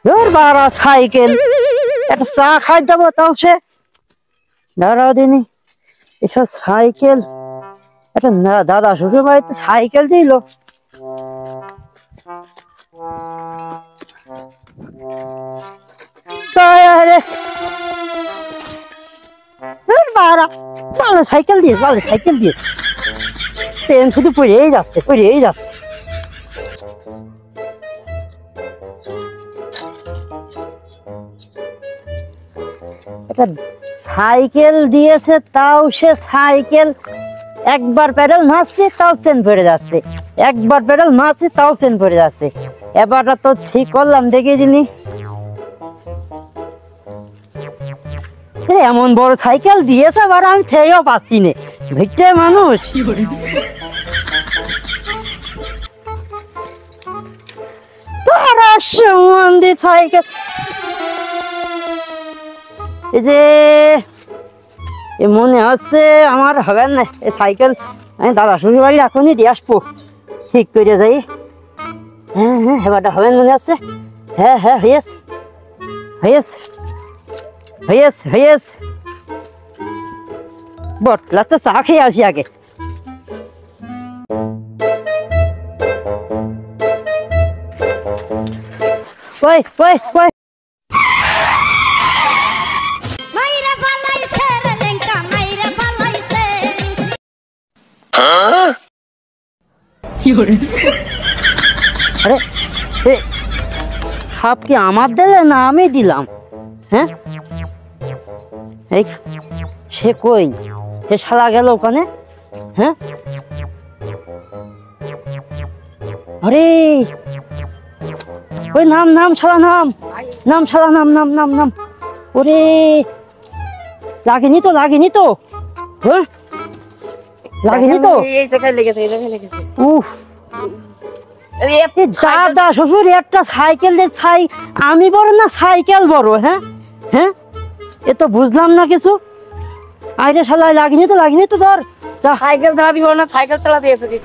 ধর বাড়া সাইকেল, একটা চা খাই যাবো তাও সে দাঁড়াও দিনি। এসব সাইকেল একটা দাদা শ্বশুর বাড়িতে সাইকেল দিল। সাইকেল দিয়ে সাইকেল দিয়ে ট্রেন শুধু পড়েই যাচ্ছে পড়েই যাচ্ছে। একটা সাইকেল দিয়েছে তাও সে সাইকেল একবার প্যাডেল মারছে তাও চেন পড়ে যাচ্ছে, একবার প্যাডেল মারছে তাও চেন পড়ে যাচ্ছে। এবারটা তো ঠিক করলাম দেখে দিনি। এমন বড় সাইকেল দিয়েছে আবার আমি থেকেও পাচ্ছি না, ভিটে মানুষ। সাইকেল এই যে মনে হচ্ছে আমার হবে না এই সাইকেল, আমি দাদা শ্বশুর বাড়ি এখনই দিয়ে আসবো, ঠিক করে যাই। হ্যাঁ হ্যাঁ এবারটা হবে মনে হচ্ছে। হ্যাঁ হ্যাঁ হয়েছে হয়েছে হয়েছে হয়েছে। বটলা তো চা খেয়ে আসি আগে। ওই ওই ওই আরে সব কি আমার দিলে না আমি দিলাম? হ্যাঁ এই সে কই, সে শালা গেল ওখানে। হ্যাঁ আরে ওই নাম নাম শালা নাম নাম শালা নাম নাম নাম নাম। ওরে লাগেনি তো লাগেনি তো। হ্যাঁ লাগেনি তো। উফ দাদা শ্বশুর একটা সাইকেল দিয়ে আমি বড় না সাইকেল বড়? হ্যাঁ হ্যাঁ এ তো বুঝলাম না কিছু। আরে শালা লাগেনি তো ধর সাইকেল চালাবি না, সাইকেল চালা দিয়েছো কি?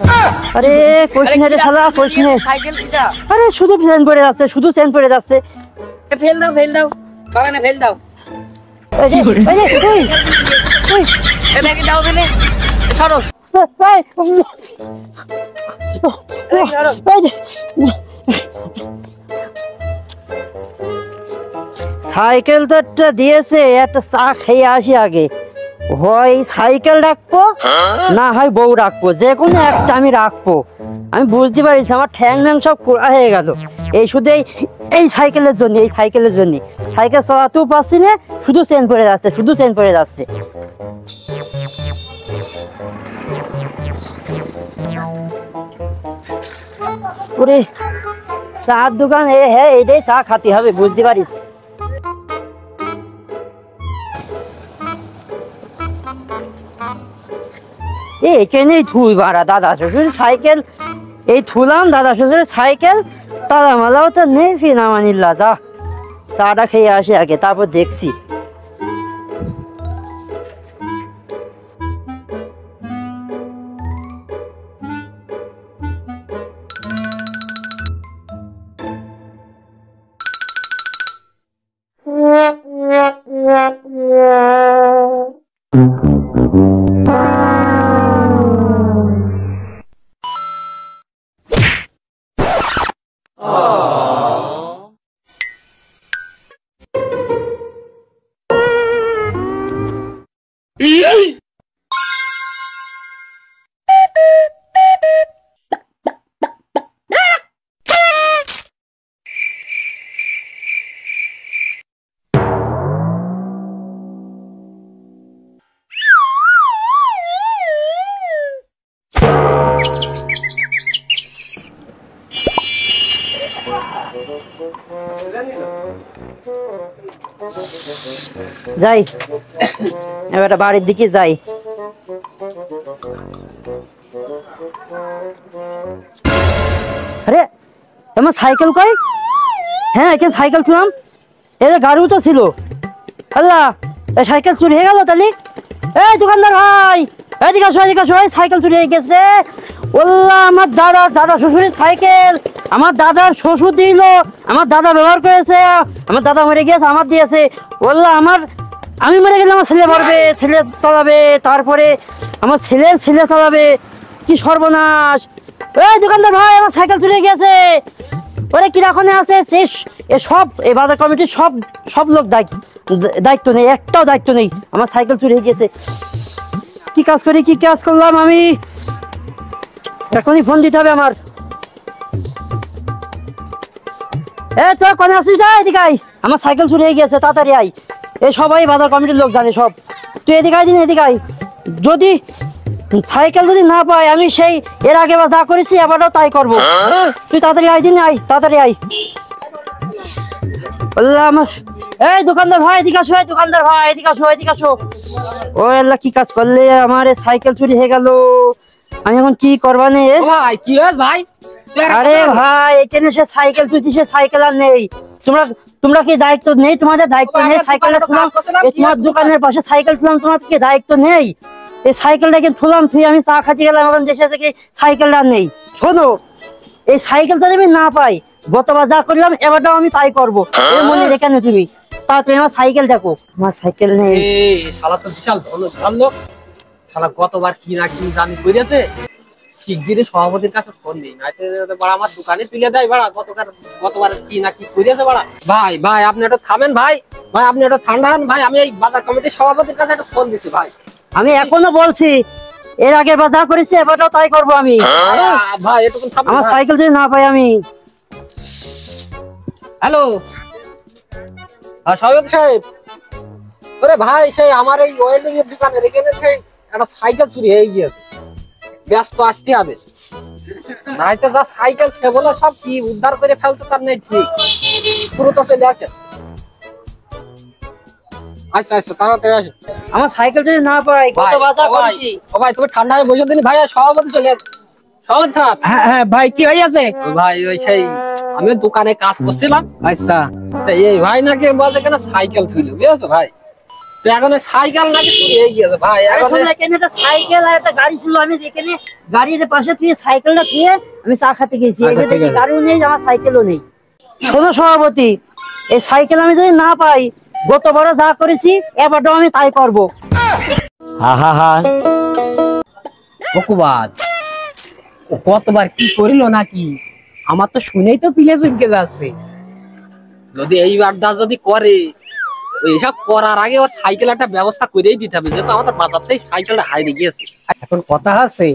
আরে কইছিস রে শালা কইছিস। সাইকেল কিটা? আরে শুধু চেন পড়ে যাচ্ছে, শুধু চেন পড়ে যাচ্ছে। ফেল দাও বাগানে ফেল দাও। এই যে ওই এ ব্যাগে দাও ফেলে ছাড়ো। সাইকেল তো একটা দিয়েছে, একটা চা খেয়ে আসি আগে। হয় সাইকেল রাখবো না হয় বউ রাখবো, যে কোনো একটা আমি রাখবো। আমি বুঝতে পারিস আমার ঠ্যাং ঠ্যাং সব খোলা হয়ে গেল এই শুধু এই সাইকেলের জন্য। এই সাইকেলের জন্য সাইকেল চলাতেও পারছি না, শুধু চেন পড়ে যাচ্ছে, শুধু চেন পড়ে যাচ্ছে। ওরে চার দোকান হ্যাঁ এটাই চা খাতে হবে, বুঝতে পারিস। এখানেই থুই বাড়া দাদা শ্বশুর সাইকেল, এই থুলাম দাদা শ্বশুরের সাইকেল। তারা মালাও তো নেই ফিনামানিল্লা। দা চাটা খেয়ে আসি আগে, তারপর দেখছি। যাই এবার বাড়ির দিকে যাই। আরে আমার সাইকেল কই? হ্যাঁ এখানে সাইকেল ছিলাম, এই গাড়িও তো ছিল। আল্লাহ এই সাইকেল চুরি হয়ে গেল তাহলে। এই দোকানদার ভাই এদিকে আসো, এদিকে আসো, সাইকেল চুরি হয়ে গেছে রে। ওল্লা আমার দাদা শ্বশুরের সাইকেল আমার দাদার শ্বশুর দিল, আমার দাদা ব্যবহার করেছে, আমার দাদা মরে গিয়েছে আমার দিয়েছে। ওল্লা আমি মরে গেলে আমার ছেলে মরবে, ছেলে চালাবে, তারপরে আমার ছেলে চালাবে। কি সর্বনাশ! এই দোকানদার ভাই, আমার সাইকেল চুরি গেছে। ওরে কিরাখনে আছে শেষ, এই বাজার কমিটির সব লোক দায়িত্ব নেই, একটাও দায়িত্ব নেই। আমার সাইকেল চুরি হয়ে গেছে। কি কাজ করলাম আমি? এখনই ফোন দিতে হবে আমার। তোর কোনে আসিস না? এদিকে আয়, আমার সাইকেল চুরি হয়ে গেছে, তাড়াতাড়ি আয়। এই সবাই বাজার কমিটির লোক জানে সব। তুই এদিকে আয় দিন, এদিকে আয়। যদি সাইকেল যদি না পাই, আমি সেই এর আগে যা করেছি এবারও তাই করবো। তুই তাড়াতাড়ি আয় দিন, আয় তাড়াতাড়ি আয়। আমার এই দোকানদার ভাই এদিকে আসো, দোকানদার ভাই এদিকে আসো। ও আল্লাহ, কি কাজ করলে? আমার সাইকেল চুরি হয়ে গেল, আমি এখন কি করবা নে? ভাই কি হয়েছে ভাই? আরে ভাই, এখানে সে সাইকেল চুরি, সে সাইকেল আর নেই। তোমরা কি দায়িত্ব নেই? তোমাদের দায়িত্ব নেই? সাইকেলটা তোমার দোকানের পাশে সাইকেল ছিলাম, তোমার কি দায়িত্ব নেই? এই সাইকেলটা কিন্তু থুলাম, তুই আমি চা খাতে গেলাম, এখন দেশে থেকে সাইকেলটা নেই। শোনো, এই সাইকেলটা আমি না পাই, গতবার যা করলাম এবারটাও আমি তাই করবো। এর মনে রেখে নে তুমি। তাড়াতাড়ি আমার সাইকেল ডাকো, আমার সাইকেল নেই। শালা তো বিশাল ভালো শালা, গতবার কি না কি জানি করেছে। শিগগিরই সভাপতির কাছে ফোন দিই, নাইতে আমার দোকানে তুলে দেয় বাড়া। গতবার কি না কি করেছে বাড়া। ভাই আপনি একটু থামেন ভাই, আপনি একটু ঠান্ডা হন ভাই। আমি এই বাজার কমিটির সভাপতির কাছে একটা ফোন দিছি ভাই। আমি এখনো বলছি, এর আগে যা করেছি এবারটাও তাই করবো আমি। ভাই এটুকু আমার সাইকেল যদি না পাই আমি। হ্যালো সভাপতি সাহেব, ওরে ভাই সেই আমার এই ওয়েল্ডিং এর দোকানের এখানে সেই একটা সাইকেল চুরি হয়ে গিয়েছে, ব্যস্ত আসতে হবে। নাইতে যা সাইকেল সে বলে সব কি উদ্ধার করে ফেলছে তার নেই ঠিক, পুরো তো চলে আছে। আচ্ছা তাড়াতাড়ি আসো। আমার সাইকেল যদি না পাই, কত বাধা করেছি। ও ভাই তুমি ঠান্ডা হয়ে বসে দিন ভাই, সভাপতি চলে আসে। সভাপতি সাহেব। হ্যাঁ ভাই, কি হয়ে আছে? ভাই ওই সেই আমি দোকানে কাজ করছিলাম। আচ্ছা, এই ভাই নাকি বলছে কেন সাইকেল থুইলো, বুঝেছো ভাই? তো এখন সাইকেল নাকি চুরি হয়ে গিয়েছে ভাই। এখন এখানে একটা সাইকেল আর একটা গাড়ি ছিল, আমি এখানে গাড়ির পাশে তুই সাইকেলটা থুয়ে আমি চা খেতে গেছি। গাড়িও নেই, আমার সাইকেলও নেই। শোনো সভাপতি, এই সাইকেল আমি যদি না পাই, গতবারও যা করেছি এবারটাও আমি তাই করবো। বকুবাদ কতবার কি করিল নাকি, আমার তো শুনেই তো পিলে চুমকে যাচ্ছে। যদি এইবার যদি করে, এইসব করার আগে ওর সাইকেল একটা ব্যবস্থা করেই দিতে হবে, যেহেতু আমাদের বাজারতেই সাইকেলটা হারিয়ে গিয়েছে। এখন কথা আছে,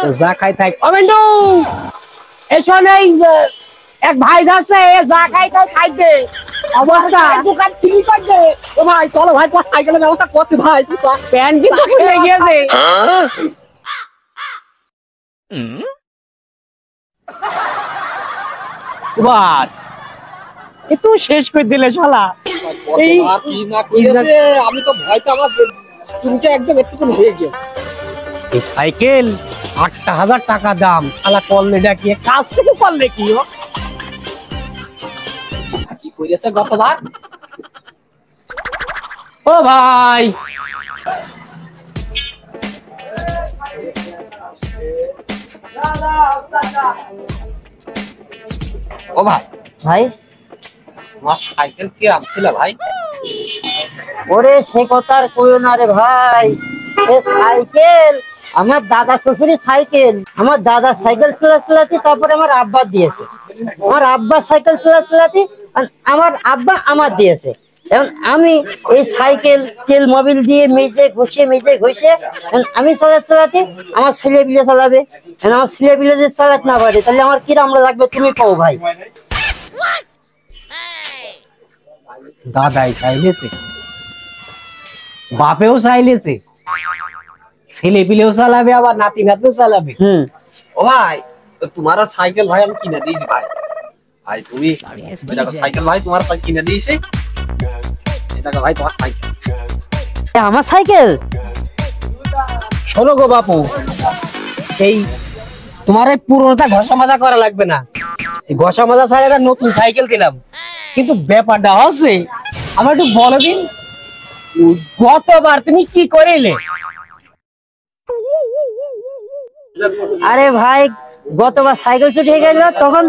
ও যা খাই থাক। ও বেন্টু, এসো নেই, এক ভাই যাচ্ছে, যা খাই তাই খাইবে। অবস্থা দোকান ফ্রি করবে। ও ভাই চলো ভাই, তোমার সাইকেলের ব্যবস্থা করছি ভাই। প্যান্ট কিন্তু খুলে গিয়েছে। বাদ একটু শেষ করে দিলে শালা। এই কি না করেছে, আমি তো ভয়তে আমার চুমকে একদম একটুকুন হয়ে গিয়েছে। এই সাইকেল 8,000 টাকা দাম, শালা করলে ডাকি কাজ থেকে করলে কি কি করেছে গতবার? ও ভাই, ও ভাই ভাই, তোমার সাইকেল কি ছিল ভাই? ওরে সে কথা আর কইও না রে ভাই। এ সাইকেল আমার দাদা শ্বশুরের সাইকেল। আমার দাদা সাইকেল চালাতে তারপরে আমার আব্বা দিয়েছে। আমার আব্বা সাইকেল চালাতে আমার আব্বা আমার দিয়েছে। এখন আমি এই সাইকেল তেল মোবিল দিয়ে মেজে ঘষে আমি চালাতে আমার ছেলে পিলে চালাবে। আমার ছেলে পিলে যে চালাতে না পারে, তাহলে আমার কিরাম লাগবে তুমি কও ভাই। দাদাই চাইলেছে, বাপেও চাইলেছে, ছেলে পিলেও চালাবে, আবার নাতি নাতিও চালাবে। ও ভাই তোমারও সাইকেল ভাই আমি কিনে দিয়েছি ভাই। ভাই তুমি সাইকেল ভাই তোমার কিনে দিয়েছি, এটা ভাই তোমার সাইকেল। আমার সাইকেল? শোনো গো বাপু, এই তোমার এই পুরোটা ঘষা মাজা করা লাগবে না। এই ঘষা মাজা ছাড়া একটা নতুন সাইকেল দিলাম, কিন্তু ব্যাপারটা হচ্ছে আমার একটু বলো দিন, গতবার তুমি কি করিলে? আরে ভাই গতবার সাইকেল চুরি হয়ে গেল, তখন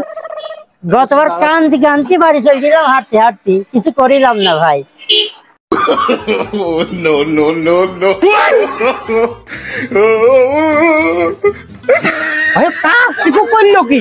গতবার কান্তি কান্তি বাড়ি চলে গেলাম হাঁটতে হাঁটতে, কিছু করিলাম না ভাই। ভাই কাজটুকু করলো কি?